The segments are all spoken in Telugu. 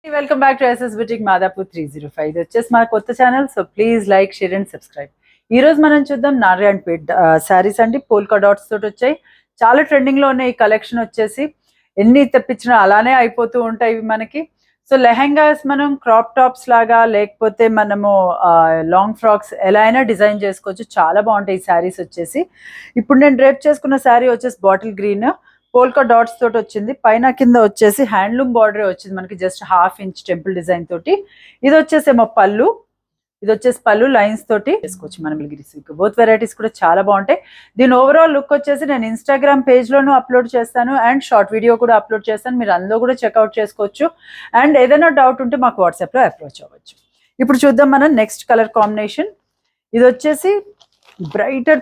Welcome back to SS boutique Madhapur 305. ఇది వచ్చేసి మా కొత్త channel. So please like, share and subscribe. ఈ రోజు మనం చూద్దాం నారాయణ్ పేట్ శారీస్ అండి. పోల్కా డాట్స్ తోటి వచ్చాయి. చాలా ట్రెండింగ్ లో ఉన్నాయి ఈ కలెక్షన్ వచ్చేసి. ఎన్ని తెప్పించినా అలానే అయిపోతూ ఉంటాయి ఇవి మనకి. సో లెహెంగాస్ మనం క్రాప్ టాప్స్ లాగా లేకపోతే మనము లాంగ్ ఫ్రాక్స్ ఎలా అయినా డిజైన్ చేసుకోవచ్చు. చాలా బాగుంటాయి ఈ శారీస్ వచ్చేసి. ఇప్పుడు నేను డ్రేప్ చేసుకున్న శారీ వచ్చేసి బాటిల్ గ్రీన్ పోల్కా డాట్స్ తోటి వచ్చింది. పైన కింద వచ్చేసి హ్యాండ్లూమ్ బార్డర్ వచ్చింది మనకి, జస్ట్ 1/2 ఇంచ్ టెంపుల్ డిజైన్ తోటి. ఇది వచ్చేసేమో పళ్ళు. ఇది వచ్చేసి పళ్ళు లైన్స్ తోటి చేసుకోవచ్చు మనం గిరిసిక్. బోత్ వెరైటీస్ కూడా చాలా బాగుంటాయి. దీని ఓవరాల్ లుక్ వచ్చేసి నేను ఇన్స్టాగ్రామ్ పేజ్ లోను అప్లోడ్ చేస్తాను అండ్ షార్ట్ వీడియో కూడా అప్లోడ్ చేస్తాను. మీరు అందులో కూడా చెక్అవుట్ చేసుకోవచ్చు. అండ్ ఏదైనా డౌట్ ఉంటే మాకు వాట్సాప్ లో అప్రోచ్ అవ్వచ్చు. ఇప్పుడు చూద్దాం మనం నెక్స్ట్ కలర్ కాంబినేషన్. ఇది వచ్చేసి బ్రైటర్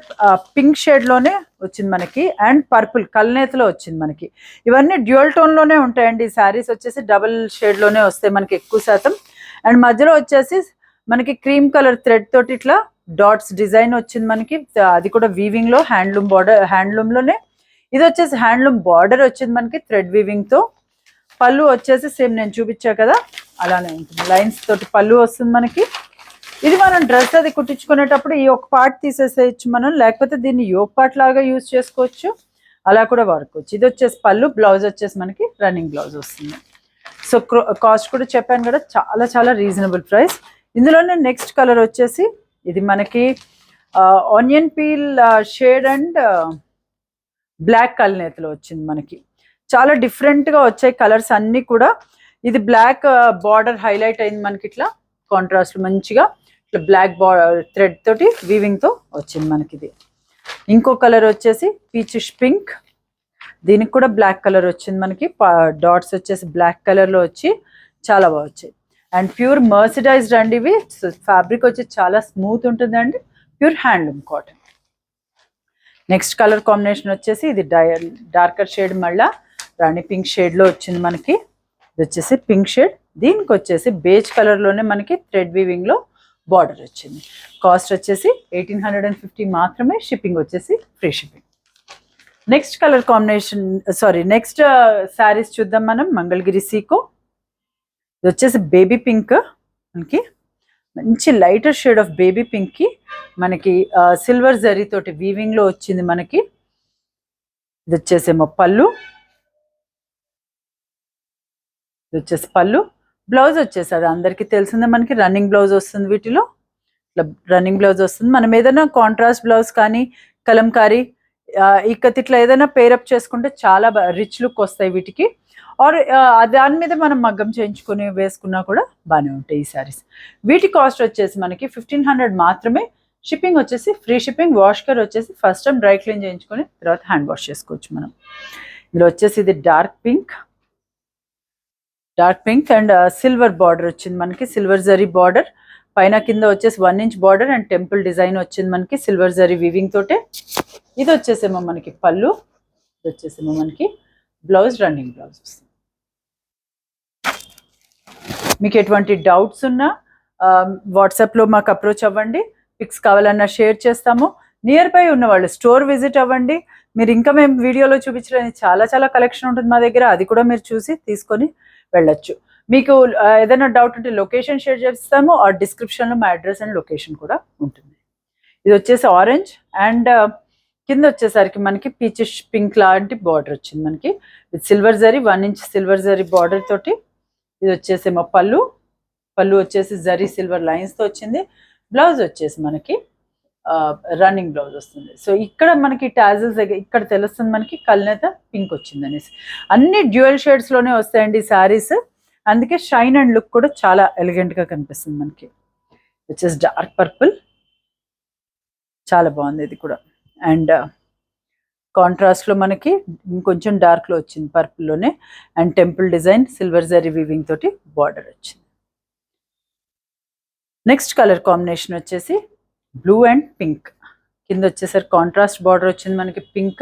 పింక్ షేడ్ లోనే వచ్చింది మనకి అండ్ పర్పుల్ కల్నేతలో వచ్చింది మనకి. ఇవన్నీ డ్యూయల్ టోన్ లోనే ఉంటాయండి. ఈ శారీస్ వచ్చేసి డబుల్ షేడ్ లోనే వస్తాయి మనకి ఎక్కువ శాతం. అండ్ మధ్యలో వచ్చేసి మనకి క్రీమ్ కలర్ థ్రెడ్ తోటి ఇట్లా డాట్స్ డిజైన్ వచ్చింది మనకి. అది కూడా వీవింగ్ లో హ్యాండ్లూమ్ బార్డర్, హ్యాండ్లూమ్ లోనే. ఇది వచ్చేసి హ్యాండ్లూమ్ బార్డర్ వచ్చింది మనకి థ్రెడ్ వీవింగ్ తో. పళ్ళు వచ్చేసి సేమ్ నేను చూపించా కదా అలానే ఉంటుంది. లైన్స్ తోటి పళ్ళు వస్తుంది మనకి. ఇది మనం డ్రెస్ అది కుట్టించుకునేటప్పుడు ఈ ఒక పార్ట్ తీసేసేయచ్చు మనం, లేకపోతే దీన్ని యోక్ పార్ట్ లాగా యూజ్ చేసుకోవచ్చు, అలా కూడా వాడుకోవచ్చు. ఇది వచ్చేసి పళ్ళు. బ్లౌజ్ వచ్చేసి మనకి రన్నింగ్ బ్లౌజ్ వస్తుంది. సో కాస్ట్ కూడా చెప్పాను కదా, చాలా చాలా రీజనబుల్ ప్రైస్. ఇందులోనే నెక్స్ట్ కలర్ వచ్చేసి ఇది మనకి onion peel shade and black కలనేతలో వచ్చింది మనకి. చాలా డిఫరెంట్గా వచ్చాయి కలర్స్ అన్నీ కూడా. ఇది బ్లాక్ బార్డర్ హైలైట్ అయింది మనకి, ఇట్లా కాంట్రాస్ట్ మంచిగా ఇట్లా బ్లాక్ థ్రెడ్ తోటి వీవింగ్ తో వచ్చింది మనకి. ఇది ఇంకో కలర్ వచ్చేసి పీచిష్ పింక్. దీనికి కూడా బ్లాక్ కలర్ వచ్చింది మనకి. డాట్స్ వచ్చేసి బ్లాక్ కలర్ లో వచ్చి చాలా బాగా వచ్చాయి. అండ్ ప్యూర్ మర్సిడైజ్డ్ అండి ఇవి. ఫ్యాబ్రిక్ వచ్చి చాలా స్మూత్ ఉంటుందండి. Pure handloom cotton. Next colour combination వచ్చేసి ఇది డార్కర్ షేడ్, మళ్ళా రాణి పింక్ షేడ్ లో వచ్చింది మనకి. ఇది వచ్చేసి పింక్ షేడ్. దీనికి వచ్చేసి బేజ్ కలర్ లోనే మనకి థ్రెడ్ వీవింగ్ లో బార్డర్ వచ్చింది. కాస్ట్ వచ్చేసి 1850 మాత్రమే. షిప్పింగ్ వచ్చేసి free shipping. Next colour combination next saris చూద్దాం మనం. మంగళగిరి సీకో. ఇది వచ్చేసి బేబీ పింక్ మనకి, మంచి lighter shade of baby pink కి మనకి సిల్వర్ జరీ తోటి వీవింగ్ లో వచ్చింది మనకి. ఇది వచ్చేసేమో పళ్ళు. ఇది వచ్చేసి పళ్ళు. బ్లౌజ్ వచ్చేసి అది అందరికీ తెలిసిందే మనకి, రన్నింగ్ బ్లౌజ్ వస్తుంది వీటిలో. ఇట్లా రన్నింగ్ బ్లౌజ్ వస్తుంది. మనం ఏదైనా కాంట్రాస్ట్ బ్లౌజ్ కానీ కలంకారీ ఇక్కత్ ఇట్లా ఏదైనా పేరప్ చేసుకుంటే చాలా రిచ్ లుక్ వస్తాయి వీటికి. ఆర్ దాని మీద మనం మగ్గం చేయించుకొని వేసుకున్నా కూడా బాగానే ఉంటాయి ఈ శారీస్. వీటి కాస్ట్ వచ్చేసి మనకి 1500 మాత్రమే. షిప్పింగ్ వచ్చేసి ఫ్రీ షిప్పింగ్. వాష్ కేర్ వచ్చేసి ఫస్ట్ టైం డ్రై క్లీన్ చేయించుకొని తర్వాత హ్యాండ్ వాష్ చేసుకోవచ్చు మనం. ఇందులో వచ్చేసి ఇది dark pink and silver border వచ్చింది మనకి. సిల్వర్ జరీ బార్డర్ పైన కింద వచ్చేసి 1 inch border and temple design వచ్చింది మనకి సిల్వర్ జరీ వీవింగ్ తోటే. ఇది వచ్చేసేమో మనకి పళ్ళు. ఇది వచ్చేసేమో మనకి బ్లౌజ్, రన్నింగ్ బ్లౌజ్ వస్తుంది. మీకు ఎటువంటి డౌట్స్ ఉన్నా వాట్సాప్లో మాకు అప్రోచ్ అవ్వండి. పిక్స్ కావాలన్నా షేర్ చేస్తాము. నియర్ బై ఉన్న వాళ్ళు స్టోర్ విజిట్ అవ్వండి. మీరు ఇంకా మేము వీడియోలో చూపించడానికి చాలా చాలా కలెక్షన్ ఉంటుంది మా దగ్గర, అది కూడా మీరు చూసి తీసుకొని వెళ్ళొచ్చు. మీకు ఏదైనా డౌట్ ఉంటే లొకేషన్ షేర్ చేస్తాము. ఆ డిస్క్రిప్షన్లో మా అడ్రస్ అండ్ లొకేషన్ కూడా ఉంటుంది. ఇది వచ్చేసి ఆరెంజ్ అండ్ కింద వచ్చేసరికి మనకి పీచిష్ పింక్ లాంటి బార్డర్ వచ్చింది మనకి with silver zari, 1 inch silver zari border తోటి. ఇది వచ్చేసేమో పళ్ళు. వచ్చేసి జరీ సిల్వర్ లైన్స్తో వచ్చింది. బ్లౌజ్ వచ్చేసి మనకి రన్నింగ్ బ్లౌజ్ వస్తుంది. సో ఇక్కడ మనకి టాజిల్స్ దగ్గర ఇక్కడ తెలుస్తుంది మనకి కల్నేత పింక్ వచ్చింది అనేసి. అన్ని డ్యూయల్ షేడ్స్ లోనే వస్తాయండి శారీస్, అందుకే షైన్ అండ్ లుక్ కూడా చాలా ఎలిగెంట్ గా కనిపిస్తుంది మనకి. వచ్చేసి డార్క్ పర్పుల్, చాలా బాగుంది ఇది కూడా. అండ్ కాంట్రాస్ట్ లో మనకి ఇంకొంచెం డార్క్ లో వచ్చింది పర్పుల్ లోనే. And temple design silver zari weaving తోటి బార్డర్ వచ్చింది. నెక్స్ట్ కలర్ కాంబినేషన్ వచ్చేసి బ్లూ అండ్ పింక్. కింద వచ్చేసరికి కాంట్రాస్ట్ బార్డర్ వచ్చింది మనకి పింక్.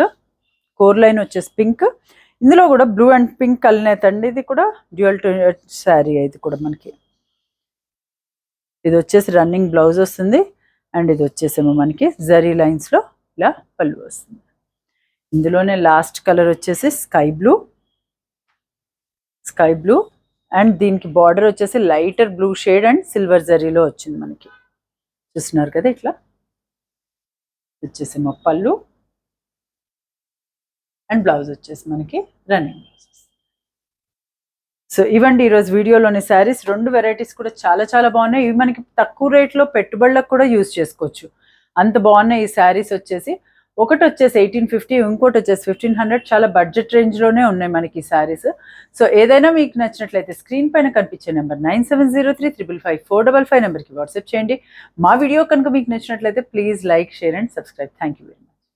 కోర్ లైన్ వచ్చేసి పింక్. ఇందులో కూడా బ్లూ అండ్ పింక్ కలనేత అండి. ఇది కూడా డ్యూయల్ శారీ. ఇది కూడా మనకి ఇది వచ్చేసి రన్నింగ్ బ్లౌజ్ వస్తుంది. అండ్ ఇది వచ్చేసేమో మనకి జరీ లైన్స్ లో ఇలా పళ్ళు వస్తుంది. ఇందులోనే లాస్ట్ కలర్ వచ్చేసి స్కై బ్లూ. అండ్ దీనికి బార్డర్ వచ్చేసి lighter blue shade and silver జరీలో వచ్చింది మనకి. చూస్తున్నారు కదా, ఇట్లా వచ్చేసి మా పళ్ళు అండ్ బ్లౌజ్ వచ్చేసి మనకి రన్నింగ్. సో ఇవండి ఈరోజు వీడియోలోని శారీస్. 2 వెరైటీస్ కూడా చాలా చాలా బాగున్నాయి. ఇవి మనకి తక్కువ రేట్లో పెట్టుబడులకు కూడా యూజ్ చేసుకోవచ్చు, అంత బాగున్నాయి ఈ శారీస్ వచ్చేసి. ఒకటి వచ్చేసి 1850, ఇంకోటి వచ్చేసి 1500. చాలా బడ్జెట్ రేంజ్లోనే ఉన్నాయి మనకి ఈ శారీస్. సో ఏదైనా మీకు నచ్చినట్లయితే స్క్రీన్ పైన కనిపించే నెంబర్ 9703555455 నెంబర్కి వాట్సాప్ చేయండి. మా వీడియో కనుక మీకు నచ్చినట్లయితే please like, share and subscribe. Thank you very much.